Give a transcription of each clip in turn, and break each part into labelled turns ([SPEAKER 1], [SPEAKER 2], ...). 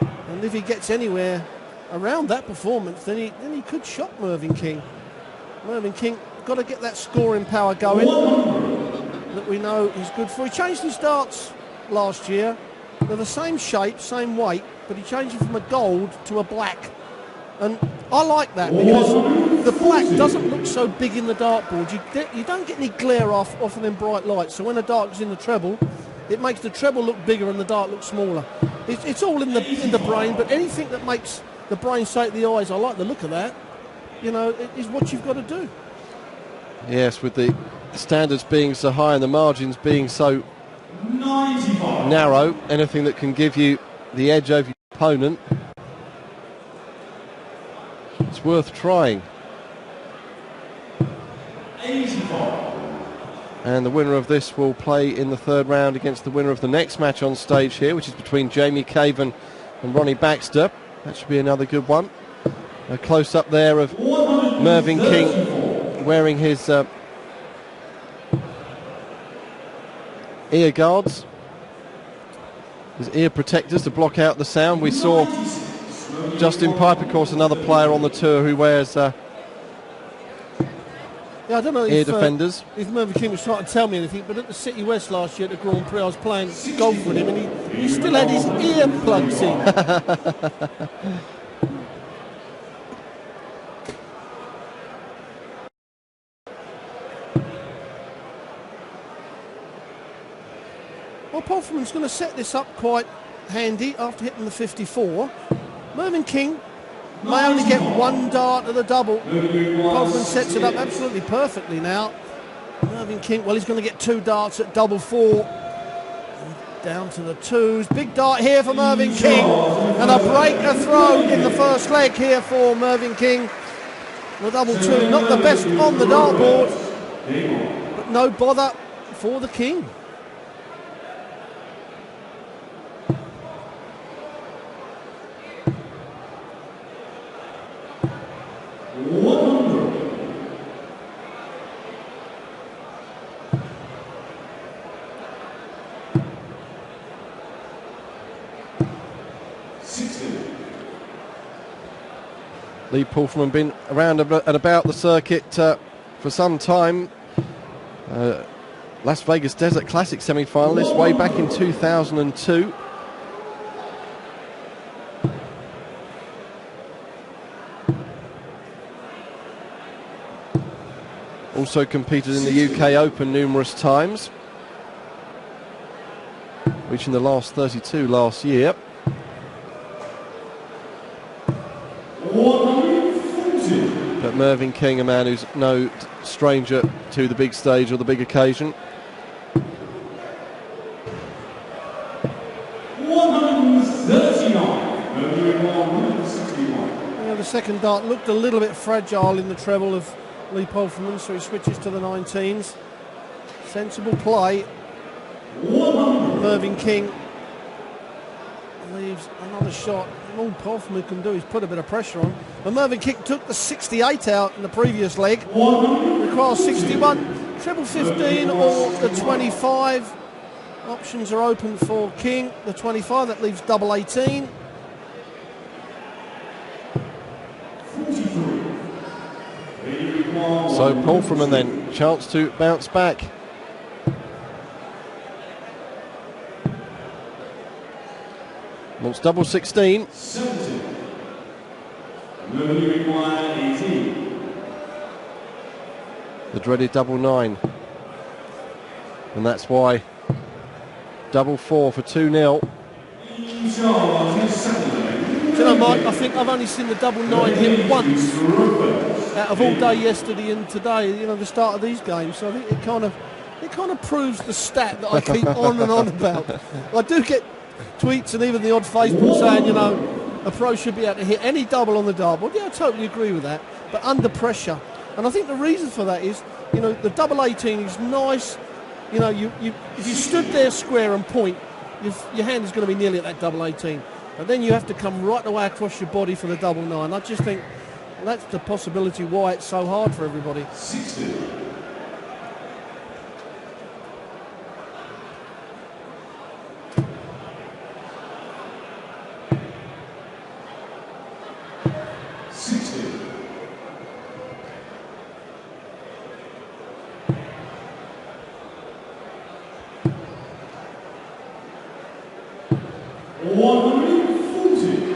[SPEAKER 1] And if he gets anywhere around that performance, then he could shock Mervyn King. Mervyn King got to get that scoring power going that we know he's good for. He changed his darts last year. They're the same shape, same weight, but he changed it from a gold to a black. And I like that because the black doesn't look so big in the dartboard. You don't get any glare off of them bright lights. So when the dart is in the treble, it makes the treble look bigger and the dart look smaller. It's all in the brain, but anything that makes the brain say to the eyes, I like the look of that, you know, is what you've got to do.
[SPEAKER 2] Yes, with the standards being so high and the margins being so narrow, anything that can give you the edge over your opponent, it's worth trying.
[SPEAKER 3] 84.
[SPEAKER 2] And the winner of this will play in the third round against the winner of the next match on stage here, which is between Jamie Caven and Ronnie Baxter. That should be another good one. A close-up there of Mervyn King wearing his ear guards, his ear protectors to block out the sound. We saw Justin Pipe, of course, another player on the tour who wears
[SPEAKER 1] I don't know
[SPEAKER 2] ear defenders.
[SPEAKER 1] If Mervyn King was trying to tell me anything, but at the City West last year at the Grand Prix, I was playing golf with him and he still had his ear plugs in. Well, Palfreyman's going to set this up quite handy after hitting the 54. Mervyn King may only get one dart at the double. Palfreyman sets it up absolutely perfectly now. Mervyn King, well, he's going to get two darts at double four. Down to the twos. Big dart here for Mervyn King. And a breaker throw in the first leg here for Mervyn King. The double two, not the best on the dartboard, but no bother for the King.
[SPEAKER 2] Lee Palfreyman been around at about the circuit for some time. Las Vegas Desert Classic semi-finalist way back in 2002. Also competed in the UK Open numerous times, reaching the last 32 last year. But Mervyn King, a man who's no stranger to the big stage or the big occasion.
[SPEAKER 3] 139.
[SPEAKER 1] The second dart looked a little bit fragile in the treble of Lee Palfreyman, so he switches to the 19s. Sensible play. Mervyn King leaves another shot. All Palfreyman can do is put a bit of pressure on. And Mervyn King took the 68 out in the previous leg. Requires 61, treble 15 or the 25. Options are open for King. The 25, that leaves double 18.
[SPEAKER 2] So Palfreyman then, chance to bounce back. Wants double 16.
[SPEAKER 3] 70. Mervyn require 18.
[SPEAKER 2] The dreaded double 9. And that's why double 4 for 2-0.
[SPEAKER 1] Do you know, Mike, I think I've only seen the double 9 hit once out of all day yesterday and today, you know, the start of these games. So I think it kind of proves the stat that I keep on and on about. I do get tweets and even the odd Facebook saying, you know, a pro should be able to hit any double on the dartboard. Yeah, I totally agree with that, but under pressure. And I think the reason for that is, you know, the double 18 is nice. You know, if you stood there square and point, your hand is going to be nearly at that double 18. But then you have to come right the way across your body for the double 9. I just think that's the possibility why it's so hard for everybody.
[SPEAKER 3] 60. 140.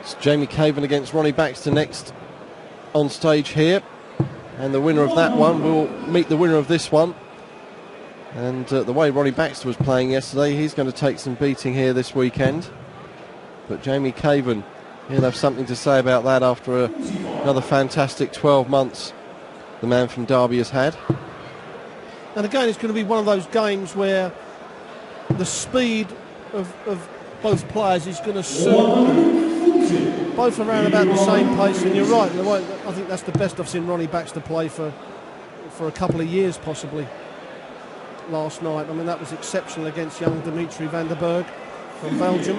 [SPEAKER 2] It's Jamie Caven against Ronnie Baxter next on stage here. And the winner of that one will meet the winner of this one. And the way Ronnie Baxter was playing yesterday, he's going to take some beating here this weekend. But Jamie Caven, he'll have something to say about that after another fantastic 12 months the man from Derby has had.
[SPEAKER 1] And again, it's going to be one of those games where the speed of both players is going to suit them. Both around about the same pace, and you're right, I think that's the best I've seen Ronnie Baxter play for a couple of years possibly last night. I mean, that was exceptional against young Dimitri van der Berg from Belgium.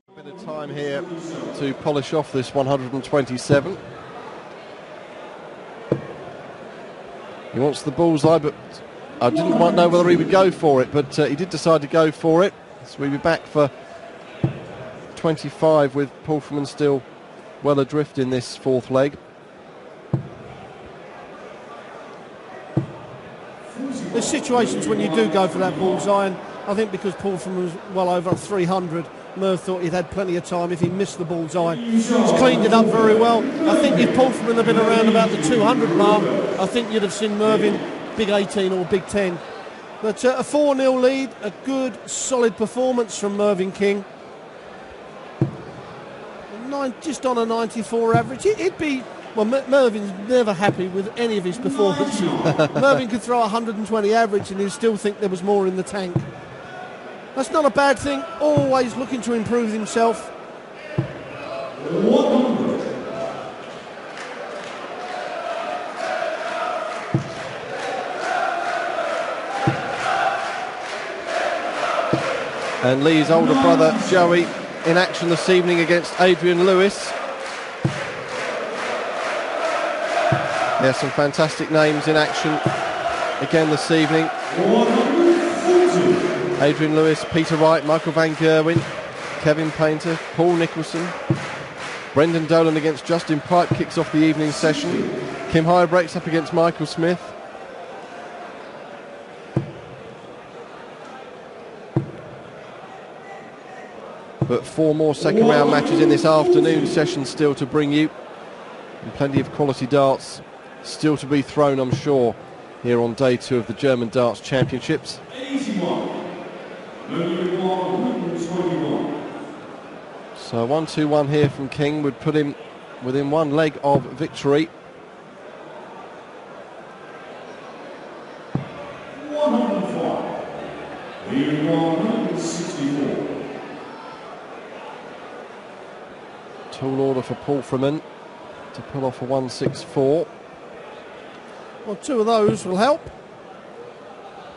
[SPEAKER 2] A bit of time here to polish off this 127. He wants the bullseye, but I didn't quite know whether he would go for it, but he did decide to go for it. So we'll be back for 25 with Palfreyman still well adrift in this fourth leg.
[SPEAKER 1] There's situations when you do go for that bullseye, and I think because Palfreyman was well over 300, Merv thought he'd had plenty of time if he missed the bullseye. He's cleaned it up very well. I think if Palfreyman had been around about the 200 mark, I think you'd have seen Mervyn big 18 or big 10. But a 4-0 lead, a good, solid performance from Mervyn King. Just on a 94 average. It'd be... Well, Mervyn's never happy with any of his performances. Mervyn could throw 120 average and he'd still think there was more in the tank. That's not a bad thing. Always looking to improve himself.
[SPEAKER 3] 100.
[SPEAKER 2] And Lee's older brother Joey in action this evening against Adrian Lewis. Yeah, some fantastic names in action again this evening.
[SPEAKER 3] 140.
[SPEAKER 2] Adrian Lewis, Peter Wright, Michael Van Gerwen, Kevin Painter, Paul Nicholson. Brendan Dolan against Justin Pipe kicks off the evening session. Kim Hybreaks up against Michael Smith. But 4 more second round matches in this afternoon session still to bring you. And plenty of quality darts still to be thrown, I'm sure, here on day 2 of the German Darts Championships.
[SPEAKER 3] 81. 121.
[SPEAKER 2] So 1-2-1 here from King would put him within one leg of victory.
[SPEAKER 3] 105. 164.
[SPEAKER 2] Tall order for Palfreyman to pull off a 164.
[SPEAKER 1] Well, 2 of those will help.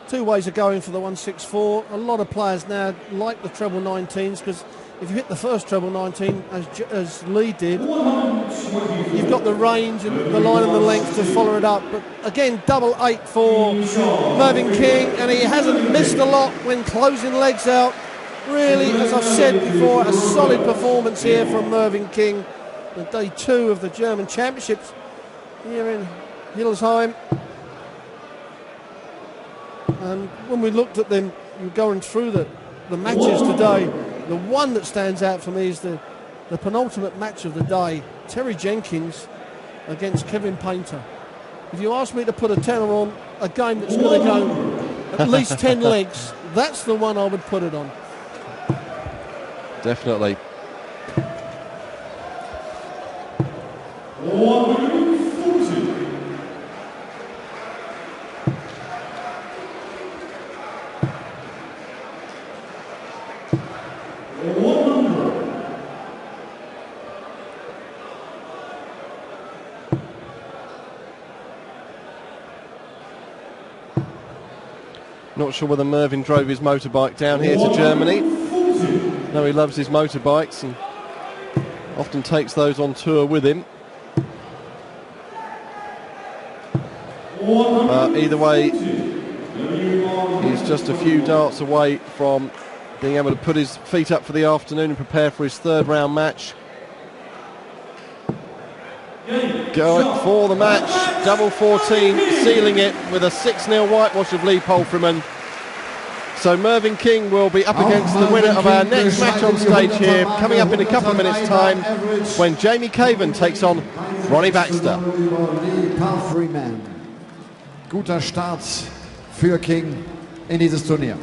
[SPEAKER 1] 2 ways of going for the 164. A lot of players now like the treble 19s because if you hit the first treble 19 as Lee did, you've got the range and the line and the length to follow it up. But again, double 8 for Mervyn King, and he hasn't missed a lot when closing legs out. Really, as I've said before, a solid performance here from Mervyn King on day 2 of the German Championships here in Hildesheim. And when we looked at them, you were going through the matches today, the one that stands out for me is the penultimate match of the day, Terry Jenkins against Kevin Painter. If you ask me to put a tenner on a game that's going to go at least 10 legs, that's the one I would put it on.
[SPEAKER 2] Definitely.
[SPEAKER 3] 140.
[SPEAKER 2] Not sure whether Mervyn drove his motorbike down here to Germany. No, he loves his motorbikes and often takes those on tour with him.
[SPEAKER 3] Either
[SPEAKER 2] Either way, he's just a few darts away from being able to put his feet up for the afternoon and prepare for his third round match. Going for the match, double 14, sealing it with a 6-0 whitewash of Lee Palfreyman. So Mervyn King will be up against the winner of our next match on stage here, coming up in a couple of minutes' time, when Jamie Caven takes on Ronnie Baxter.
[SPEAKER 4] Palfreyman. Guter Start für King in dieses Turnier.